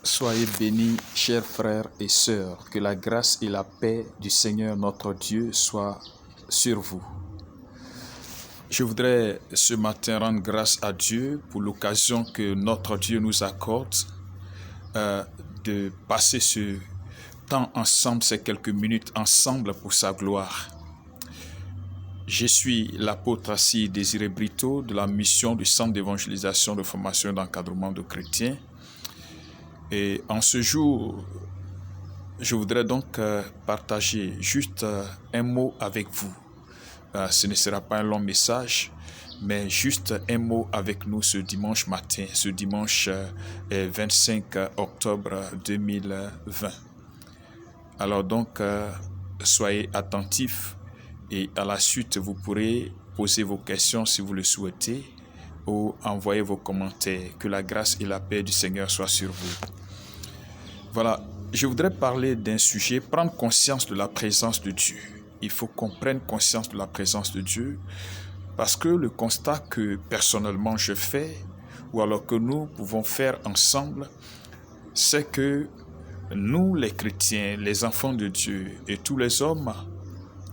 Soyez bénis, chers frères et sœurs, que la grâce et la paix du Seigneur notre Dieu soient sur vous. Je voudrais ce matin rendre grâce à Dieu pour l'occasion que notre Dieu nous accorde de passer ce temps ensemble, ces quelques minutes ensemble pour sa gloire. Je suis l'apôtre Assis Désiré Brito de la mission du Centre d'évangélisation, de formation et d'encadrement de chrétiens. Et en ce jour, je voudrais donc partager juste un mot avec vous. Ce ne sera pas un long message, mais juste un mot avec nous ce dimanche matin, ce dimanche 25 octobre 2020. Alors donc, soyez attentifs et à la suite, vous pourrez poser vos questions si vous le souhaitez ou envoyer vos commentaires. Que la grâce et la paix du Seigneur soient sur vous. Voilà, je voudrais parler d'un sujet, prendre conscience de la présence de Dieu. Il faut qu'on prenne conscience de la présence de Dieu parce que le constat que personnellement je fais ou alors que nous pouvons faire ensemble, c'est que nous les chrétiens, les enfants de Dieu et tous les hommes,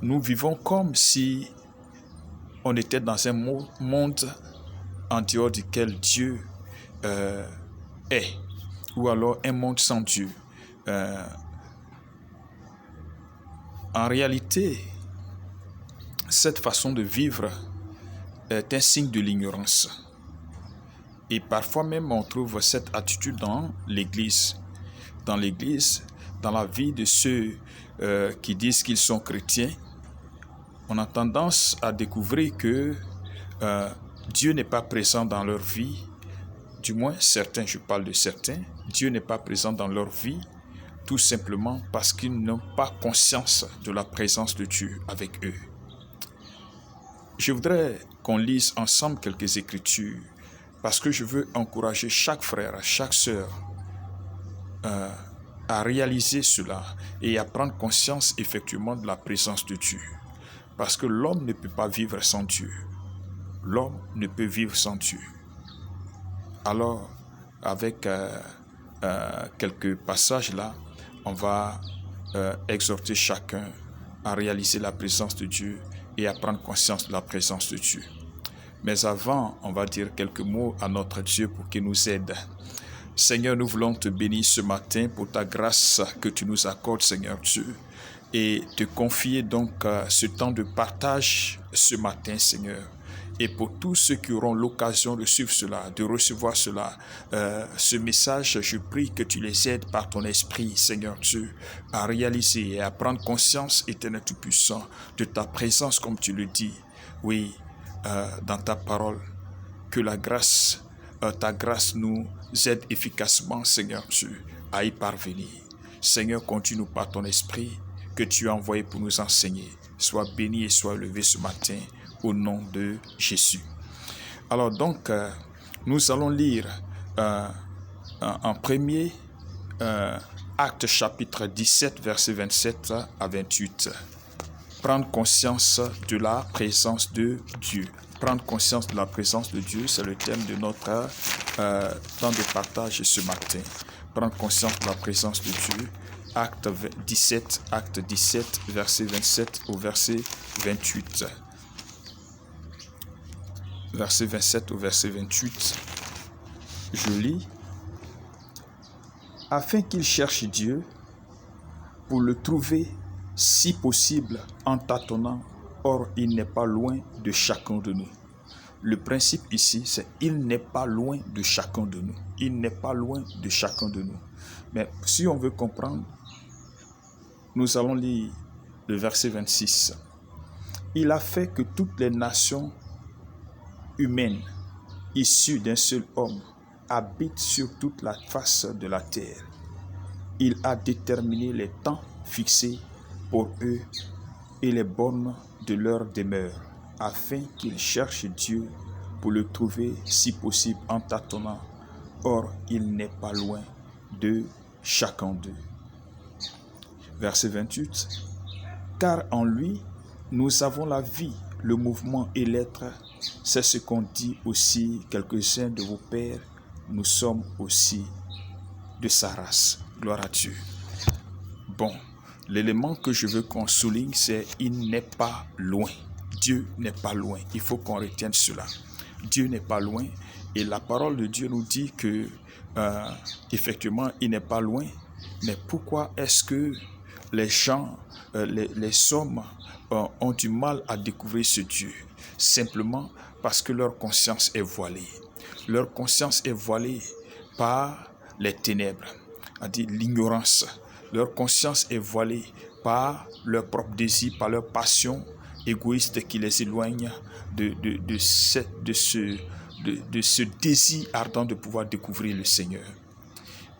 nous vivons comme si on était dans un monde en dehors duquel Dieu est, ou alors un monde sans Dieu. En réalité, cette façon de vivre est un signe de l'ignorance. Et parfois même, on trouve cette attitude dans l'Église. Dans l'Église, dans la vie de ceux qui disent qu'ils sont chrétiens, on a tendance à découvrir que Dieu n'est pas présent dans leur vie. Du moins, certains, je parle de certains, Dieu n'est pas présent dans leur vie, tout simplement parce qu'ils n'ont pas conscience de la présence de Dieu avec eux. Je voudrais qu'on lise ensemble quelques écritures parce que je veux encourager chaque frère, chaque sœur à réaliser cela et à prendre conscience effectivement de la présence de Dieu. Parce que l'homme ne peut pas vivre sans Dieu. L'homme ne peut vivre sans Dieu. Alors, avec quelques passages là, on va exhorter chacun à réaliser la présence de Dieu et à prendre conscience de la présence de Dieu. Mais avant, on va dire quelques mots à notre Dieu pour qu'il nous aide. Seigneur, nous voulons te bénir ce matin pour ta grâce que tu nous accordes, Seigneur Dieu, et te confier donc ce temps de partage ce matin, Seigneur. Et pour tous ceux qui auront l'occasion de suivre cela, de recevoir cela, ce message, je prie que tu les aides par ton esprit, Seigneur Dieu, à réaliser et à prendre conscience, Éternel Tout-Puissant, de ta présence, comme tu le dis, oui, dans ta parole. Que la grâce, ta grâce nous aide efficacement, Seigneur Dieu, à y parvenir. Seigneur, continue par ton esprit que tu as envoyé pour nous enseigner. Sois béni et sois élevé ce matin. Au nom de Jésus. Alors donc, nous allons lire en premier Actes chapitre 17, versets 27 à 28. Prendre conscience de la présence de Dieu. Prendre conscience de la présence de Dieu, c'est le thème de notre temps de partage ce matin. Prendre conscience de la présence de Dieu. Acte 17, verset 27 au verset 28. Verset 27 au verset 28, je lis. Afin qu'il cherche Dieu pour le trouver, si possible, en tâtonnant, or il n'est pas loin de chacun de nous. Le principe ici, c'est il n'est pas loin de chacun de nous. Il n'est pas loin de chacun de nous. Mais si on veut comprendre, nous allons lire le verset 26. Il a fait que toutes les nations humaine, issue d'un seul homme, habite sur toute la face de la terre. Il a déterminé les temps fixés pour eux et les bornes de leur demeure, afin qu'ils cherchent Dieu pour le trouver, si possible, en tâtonnant. Or, il n'est pas loin de chacun d'eux. Verset 28. Car en lui, nous avons la vie, le mouvement et l'être. C'est ce qu'ont dit aussi quelques-uns de vos pères. Nous sommes aussi de sa race. Gloire à Dieu. Bon, l'élément que je veux qu'on souligne, c'est il n'est pas loin. Dieu n'est pas loin. Il faut qu'on retienne cela. Dieu n'est pas loin. Et la parole de Dieu nous dit que, effectivement, il n'est pas loin. Mais pourquoi est-ce que les gens, les hommes ont du mal à découvrir ce Dieu? Simplement parce que leur conscience est voilée. Leur conscience est voilée par les ténèbres, c'est-à-dire l'ignorance. Leur conscience est voilée par leur propre désir, par leur passion égoïste qui les éloigne de ce désir ardent de pouvoir découvrir le Seigneur.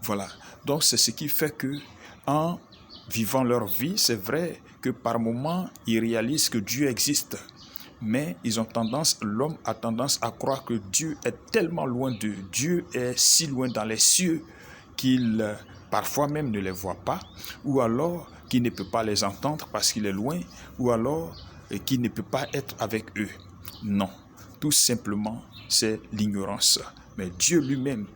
Voilà. Donc c'est ce qui fait que, en vivant leur vie, c'est vrai que par moments, ils réalisent que Dieu existe. Mais l'homme a tendance à croire que Dieu est tellement loin d'eux. Dieu est si loin dans les cieux qu'il parfois même ne les voit pas, ou alors qu'il ne peut pas les entendre parce qu'il est loin, ou alors qu'il ne peut pas être avec eux. Non, tout simplement, c'est l'ignorance. Mais Dieu lui-même,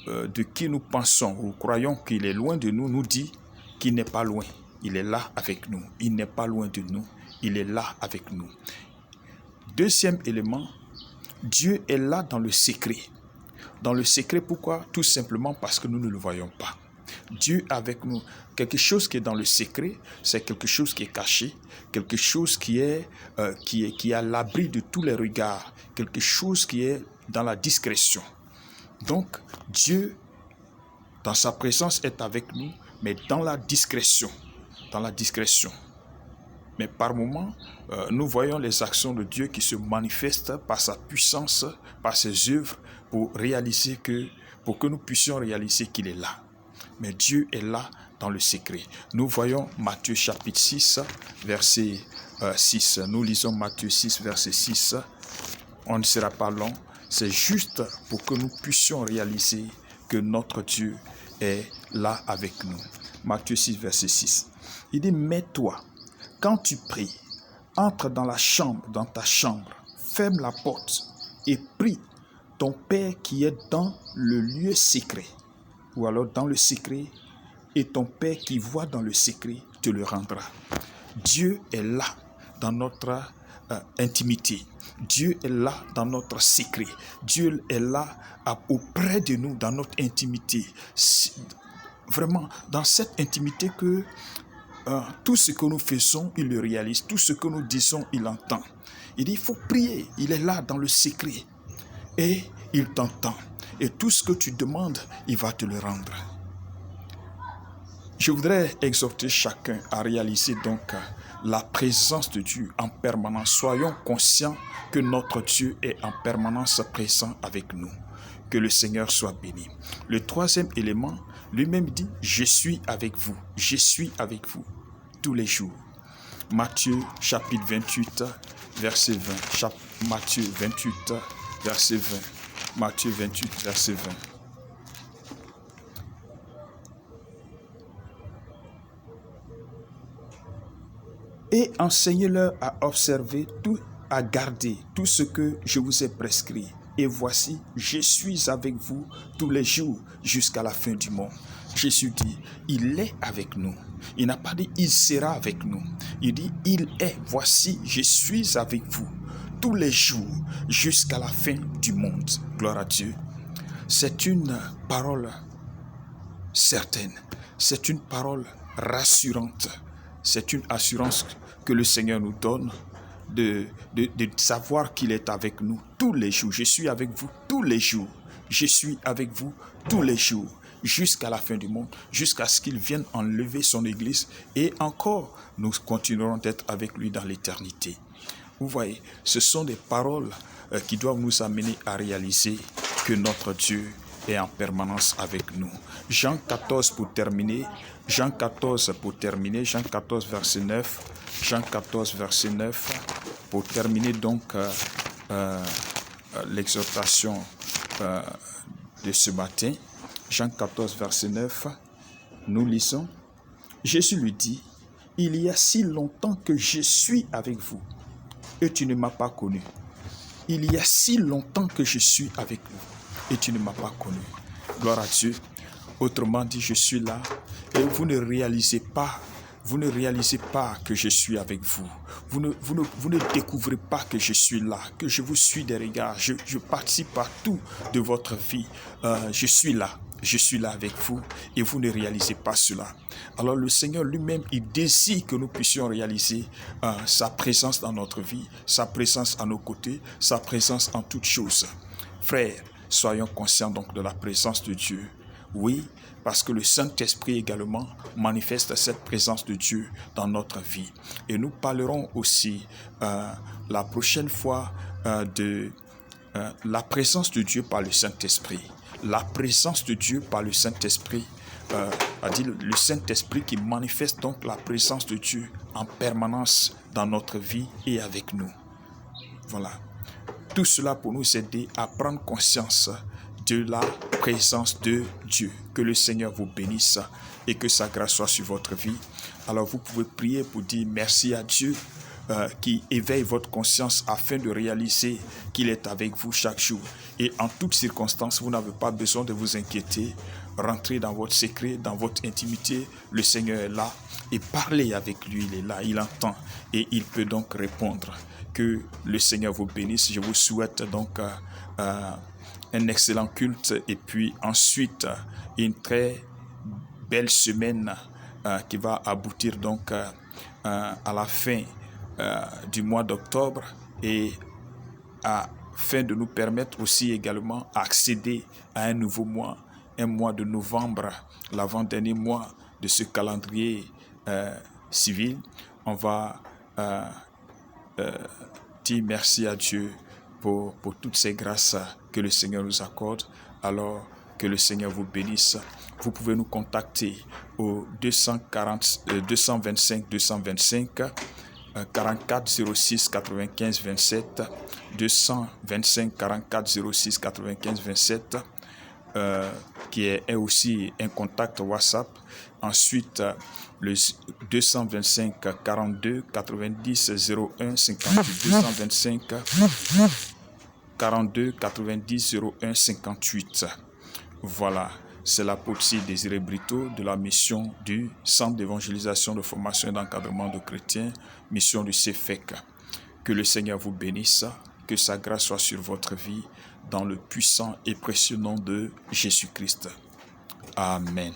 de qui nous pensons ou croyons qu'il est loin de nous, nous dit qu'il n'est pas loin. Il est là avec nous. Il n'est pas loin de nous. Il est là avec nous. Deuxième élément, Dieu est là dans le secret. Dans le secret, pourquoi? Tout simplement parce que nous ne le voyons pas. Dieu avec nous. Quelque chose qui est dans le secret, c'est quelque chose qui est caché, quelque chose qui est à l'abri de tous les regards, quelque chose qui est dans la discrétion. Donc, Dieu, dans sa présence, est avec nous, mais dans la discrétion. Dans la discrétion. Mais par moments, nous voyons les actions de Dieu qui se manifestent par sa puissance, par ses œuvres, pour que nous puissions réaliser qu'il est là. Mais Dieu est là dans le secret. Nous voyons Matthieu chapitre 6, verset 6. Nous lisons Matthieu 6, verset 6. On ne sera pas long. C'est juste pour que nous puissions réaliser que notre Dieu est là avec nous. Matthieu 6, verset 6. Il dit, mais toi, quand tu pries, entre dans ta chambre, ferme la porte et prie ton Père qui est dans le lieu secret, ou alors dans le secret, et ton Père qui voit dans le secret te le rendra. Dieu est là dans notre intimité. Dieu est là dans notre secret. Dieu est là auprès de nous dans notre intimité. Vraiment, dans cette intimité que tout ce que nous faisons, il le réalise. Tout ce que nous disons, il entend. Il dit, il faut prier. Il est là dans le secret. Et il t'entend. Et tout ce que tu demandes, il va te le rendre. Je voudrais exhorter chacun à réaliser donc la présence de Dieu en permanence. Soyons conscients que notre Dieu est en permanence présent avec nous. Que le Seigneur soit béni. Le troisième élément, lui-même dit, je suis avec vous. Je suis avec vous tous les jours. Matthieu chapitre 28, verset 20. Matthieu 28, verset 20. Matthieu 28, verset 20. Et enseignez-leur à observer à garder tout ce que je vous ai prescrit. Et voici, je suis avec vous tous les jours jusqu'à la fin du monde. Jésus dit, il est avec nous. Il n'a pas dit, il sera avec nous. Il dit, il est. Voici, je suis avec vous tous les jours jusqu'à la fin du monde. Gloire à Dieu. C'est une parole certaine. C'est une parole rassurante. C'est une assurance que le Seigneur nous donne de savoir qu'il est avec nous tous les jours. Je suis avec vous tous les jours. Je suis avec vous tous les jours jusqu'à la fin du monde, jusqu'à ce qu'il vienne enlever son Église. Et encore, nous continuerons d'être avec lui dans l'éternité. Vous voyez, ce sont des paroles qui doivent nous amener à réaliser que notre Dieu est en permanence avec nous. Jean 14 pour terminer. Jean 14 verset 9. Jean 14 verset 9 pour terminer donc l'exhortation de ce matin. Jean 14 verset 9, nous lisons. Jésus lui dit, il y a si longtemps que je suis avec vous et tu ne m'as pas connu. Il y a si longtemps que je suis avec vous et tu ne m'as pas connu. Gloire à Dieu. Autrement dit, je suis là et vous ne réalisez pas que je suis avec vous. Vous ne découvrez pas que je suis là, que je vous suis des regards. Je participe à tout de votre vie. Je suis là avec vous et vous ne réalisez pas cela. Alors le Seigneur lui-même, il désire que nous puissions réaliser sa présence dans notre vie, sa présence à nos côtés, sa présence en toutes choses. Frères, soyons conscients donc de la présence de Dieu. Oui, parce que le Saint-Esprit également manifeste cette présence de Dieu dans notre vie. Et nous parlerons aussi la prochaine fois de la présence de Dieu par le Saint-Esprit. La présence de Dieu par le Saint-Esprit, c'est-à-dire le Saint-Esprit qui manifeste donc la présence de Dieu en permanence dans notre vie et avec nous. Voilà. Tout cela pour nous aider à prendre conscience de la présence de Dieu. Que le Seigneur vous bénisse et que sa grâce soit sur votre vie. Alors vous pouvez prier pour dire merci à Dieu qui éveille votre conscience afin de réaliser qu'il est avec vous chaque jour. Et en toutes circonstances, vous n'avez pas besoin de vous inquiéter. Rentrez dans votre secret, dans votre intimité. Le Seigneur est là et parlez avec lui. Il est là, il entend et il peut donc répondre. Que le Seigneur vous bénisse. Je vous souhaite donc un excellent culte et puis ensuite une très belle semaine qui va aboutir donc à la fin du mois d'octobre et afin de nous permettre aussi également d'accéder à un nouveau mois, un mois de novembre, l'avant-dernier mois de ce calendrier civil. On va dire merci à Dieu pour toutes ces grâces que le Seigneur nous accorde. Alors que le Seigneur vous bénisse. Vous pouvez nous contacter au 225 225 44 06 95 27 225 44 06 95 27 qui est aussi un contact WhatsApp. Ensuite, le 225 42 90 01 58 225 42 90 01 58. Voilà, c'est l'apôtre Désiré Brito de la mission du Centre d'évangélisation, de formation et d'encadrement de chrétiens, mission du CEFEC. Que le Seigneur vous bénisse, que sa grâce soit sur votre vie, dans le puissant et précieux nom de Jésus-Christ. Amen.